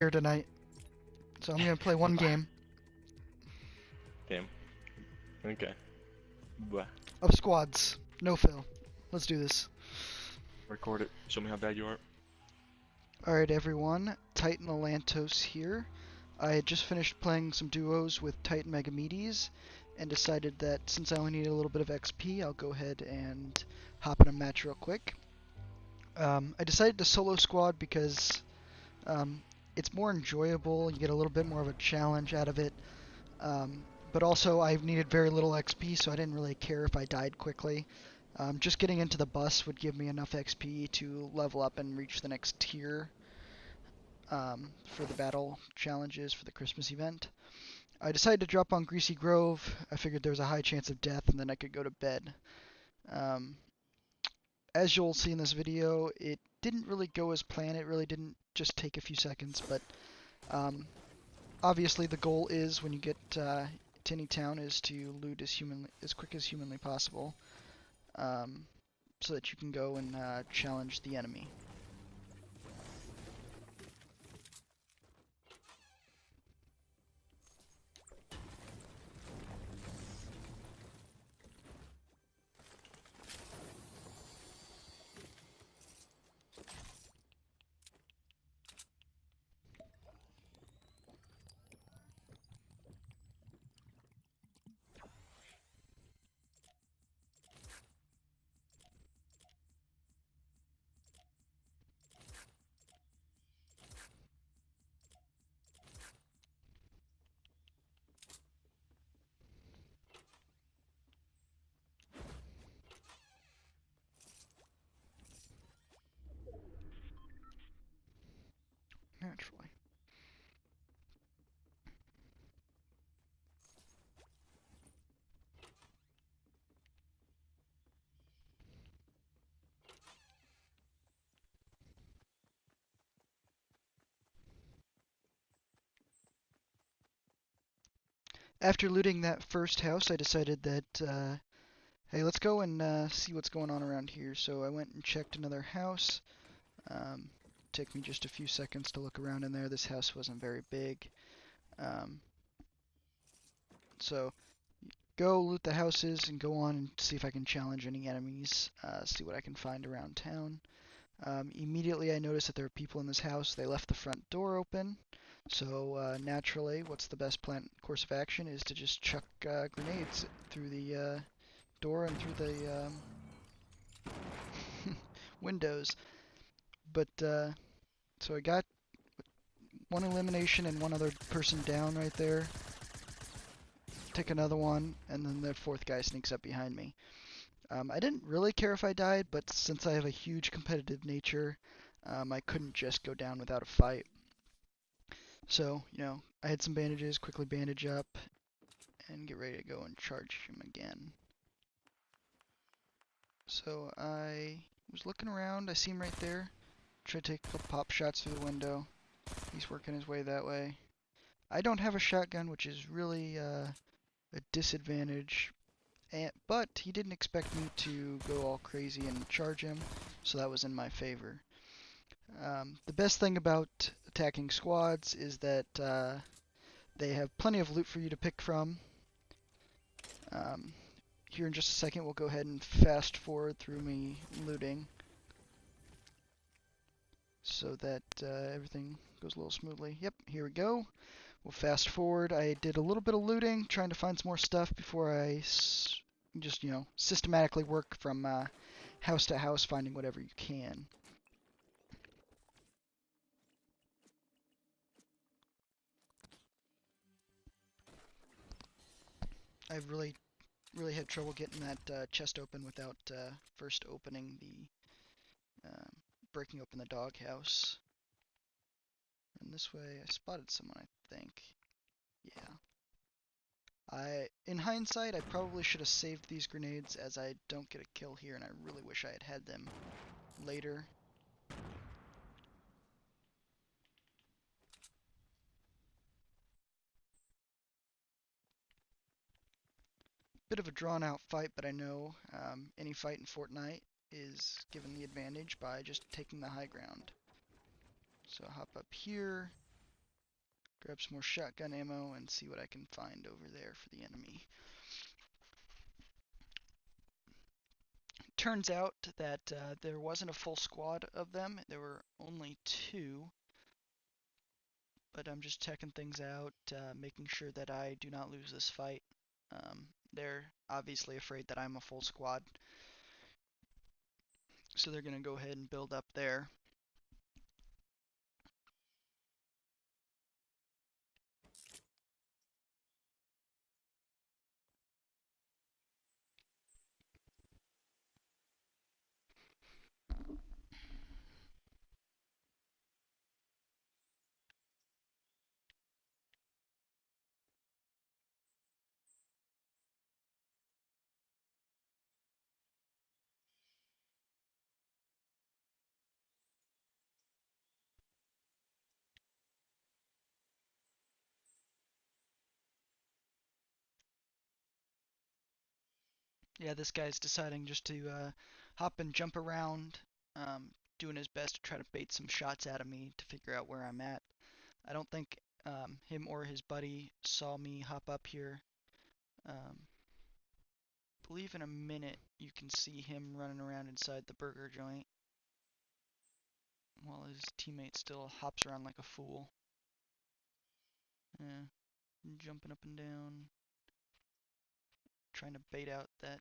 here tonight, so I'm gonna play one game Damn. Okay. Blah. of squads. No fill. Let's do this. Record it. Show me how bad you are. Alright everyone, Titan Alantos here. I had just finished playing some duos with Titan Megamedes and decided that since I only need a little bit of XP, I'll go ahead and hop in a match real quick. I decided to solo squad because it's more enjoyable, you get a little bit more of a challenge out of it, but also I needed very little XP, so I didn't really care if I died quickly. Just getting into the bus would give me enough XP to level up and reach the next tier for the battle challenges for the Christmas event. I decided to drop on Greasy Grove. I figured there was a high chance of death and then I could go to bed. Um, as you'll see in this video, it didn't really go as planned. It really didn't just take a few seconds, but obviously the goal is when you get to any town is to loot as quick as humanly possible, so that you can go and challenge the enemy. Naturally. After looting that first house, I decided that, hey, let's go and see what's going on around here. So I went and checked another house. Took me just a few seconds to look around in there. This house wasn't very big. Um, so go loot the houses and go on and see if I can challenge any enemies, see what I can find around town. Immediately I noticed that there were people in this house. They left the front door open. So naturally, what's the best course of action is to just chuck grenades through the door and through the windows. But so I got one elimination and one other person down right there. Take another one, and then the fourth guy sneaks up behind me. I didn't really care if I died, but since I have a huge competitive nature, I couldn't just go down without a fight. So, I had some bandages, quickly bandage up, and get ready to go and charge him again. So I was looking around, I see him right there. Try to take a couple pop shots through the window. He's working his way that way. I don't have a shotgun, which is really a disadvantage, but he didn't expect me to go all crazy and charge him, so that was in my favor. The best thing about attacking squads is that they have plenty of loot for you to pick from. Here in just a second, we'll go ahead and fast forward through me looting so that everything goes a little smoothly. Yep, here we go. We'll fast forward. I did a little bit of looting, trying to find some more stuff before I just, systematically work from house to house, finding whatever you can. I've really had trouble getting that chest open without first opening breaking open the doghouse. And this way, I spotted someone, I think. Yeah. In hindsight, I probably should have saved these grenades as I don't get a kill here, and I really wish I had had them later. Bit of a drawn-out fight, but I know any fight in Fortnite is given the advantage by just taking the high ground. So hop up here, grab some more shotgun ammo and see what I can find over there for the enemy. Turns out that there wasn't a full squad of them. There were only 2. But I'm just checking things out, making sure that I do not lose this fight. They're obviously afraid that I'm a full squad, so they're going to go ahead and build up there. Yeah, this guy's deciding just to hop and jump around, doing his best to try to bait some shots out of me to figure out where I'm at. I don't think him or his buddy saw me hop up here. Believe in a minute you can see him running around inside the burger joint while his teammate still hops around like a fool. Yeah, jumping up and down, trying to bait out that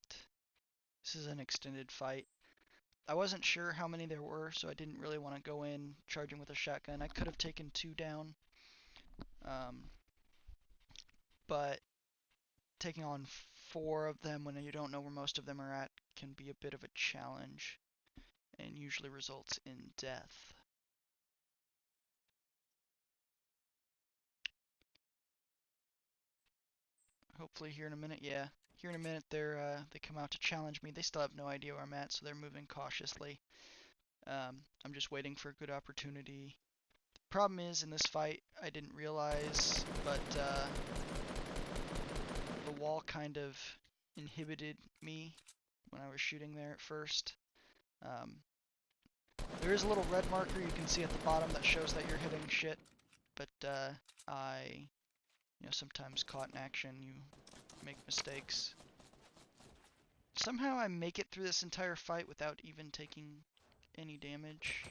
this is an extended fight. I wasn't sure how many there were, so I didn't really want to go in charging with a shotgun. I could have taken 2 down, but taking on 4 of them when you don't know where most of them are at can be a bit of a challenge and usually results in death. Hopefully here in a minute, yeah. Here in a minute they come out to challenge me. They still have no idea where I'm at, so they're moving cautiously. I'm just waiting for a good opportunity. The problem is in this fight, I didn't realize, but the wall kind of inhibited me when I was shooting there at first. Um, there is a little red marker you can see at the bottom that shows that you're hitting shit, but sometimes caught in action, you make mistakes. Somehow I make it through this entire fight without even taking any damage.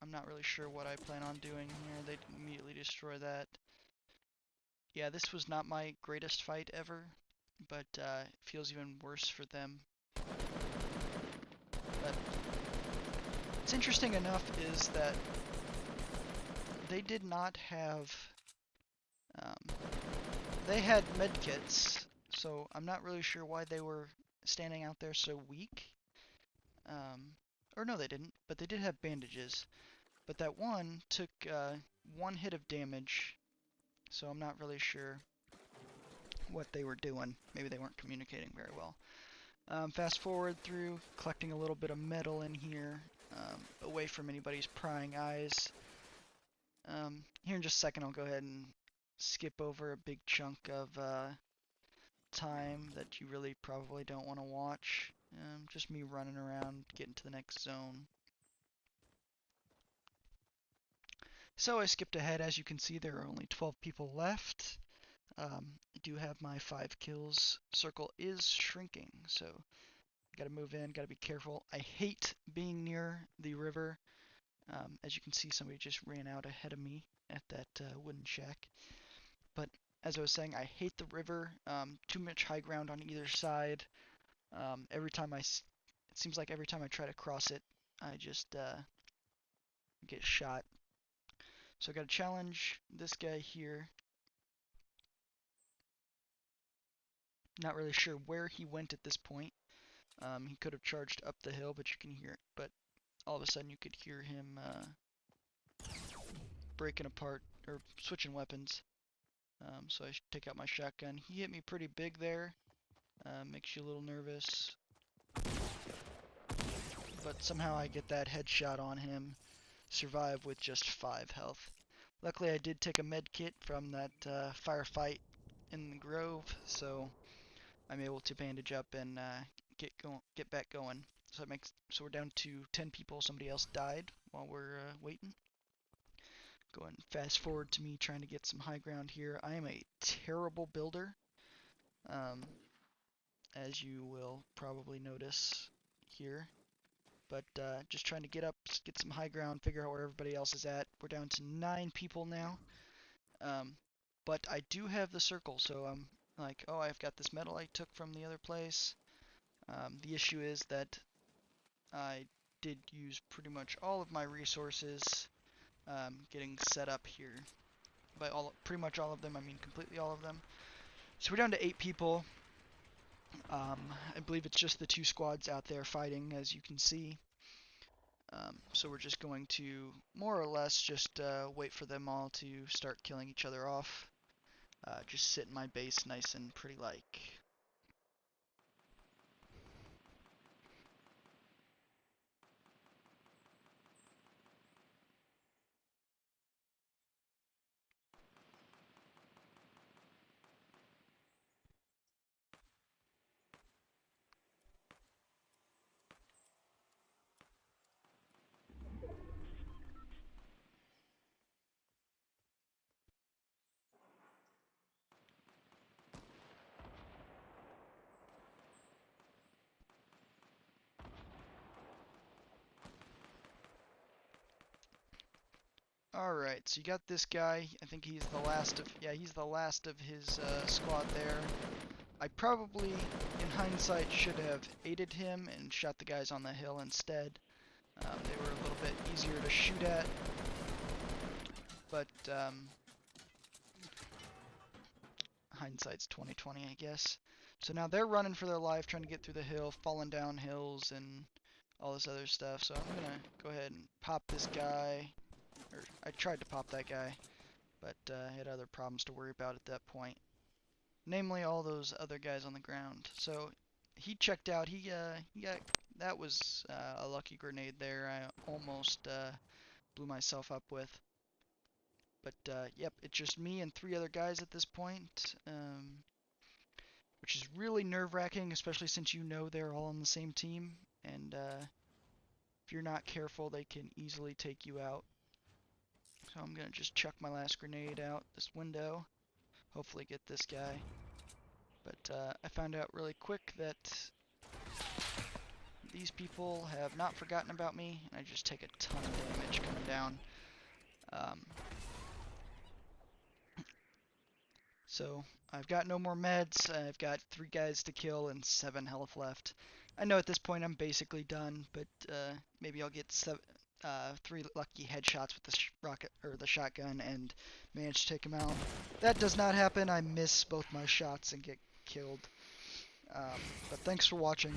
I'm not really sure what I plan on doing here. They immediately destroy that. Yeah, this was not my greatest fight ever, but it feels even worse for them. But what's interesting enough is that they did not have... they had medkits, so I'm not really sure why they were standing out there so weak. Or no, they didn't, but they did have bandages. But that one took 1 hit of damage, so I'm not really sure what they were doing. Maybe they weren't communicating very well. Fast forward through, collecting a little bit of metal in here, away from anybody's prying eyes. Here in just a second I'll go ahead and skip over a big chunk of time that you really probably don't want to watch. Just me running around, getting to the next zone. So I skipped ahead. As you can see, there are only 12 people left. I do have my 5 kills. Circle is shrinking, so gotta move in, gotta be careful. I hate being near the river. As you can see, somebody just ran out ahead of me at that wooden shack. But as I was saying, I hate the river. Too much high ground on either side. It seems like every time I try to cross it, I just get shot. So I gotta challenge this guy here. Not really sure where he went at this point. He could have charged up the hill, but you can hear it. But all of a sudden, you could hear him breaking apart or switching weapons. So I take out my shotgun. He hit me pretty big there. Makes you a little nervous. But somehow I get that headshot on him. Survive with just 5 health. Luckily, I did take a med kit from that firefight in the grove, so I'm able to bandage up and get back going. So we're down to 10 people. Somebody else died while we're waiting. Going fast forward to me trying to get some high ground here. I am a terrible builder, as you will probably notice here. But just trying to get some high ground, figure out where everybody else is at. We're down to 9 people now. But I do have the circle, so I'm like, oh, I've got this metal I took from the other place. The issue is that I did use pretty much all of my resources getting set up here. By pretty much all of them, I mean completely all of them. So we're down to 8 people. I believe it's just the 2 squads out there fighting, as you can see. So we're just going to more or less just wait for them all to start killing each other off. Just sit in my base nice and pretty like. Alright, so you got this guy. I think he's the last of, yeah, he's the last of his squad there. I probably, in hindsight, should have aided him and shot the guys on the hill instead. They were a little bit easier to shoot at, but hindsight's 20/20, I guess. So now they're running for their life, trying to get through the hill, falling down hills, and all this other stuff. So I'm gonna go ahead and pop this guy. Or I tried to pop that guy, but I had other problems to worry about at that point. Namely, all those other guys on the ground. So he checked out. He got, that was a lucky grenade there. I almost blew myself up with. But yep, it's just me and 3 other guys at this point, which is really nerve-wracking, especially since you know they're all on the same team, and if you're not careful, they can easily take you out. So I'm gonna just chuck my last grenade out this window, hopefully get this guy. But I found out really quick that these people have not forgotten about me, and I just take a ton of damage coming down. So I've got no more meds. I've got 3 guys to kill and 7 health left. I know at this point I'm basically done, but maybe I'll get 3 lucky headshots with the rocket or the shotgun and manage to take him out. That does not happen. I miss both my shots and get killed. But thanks for watching.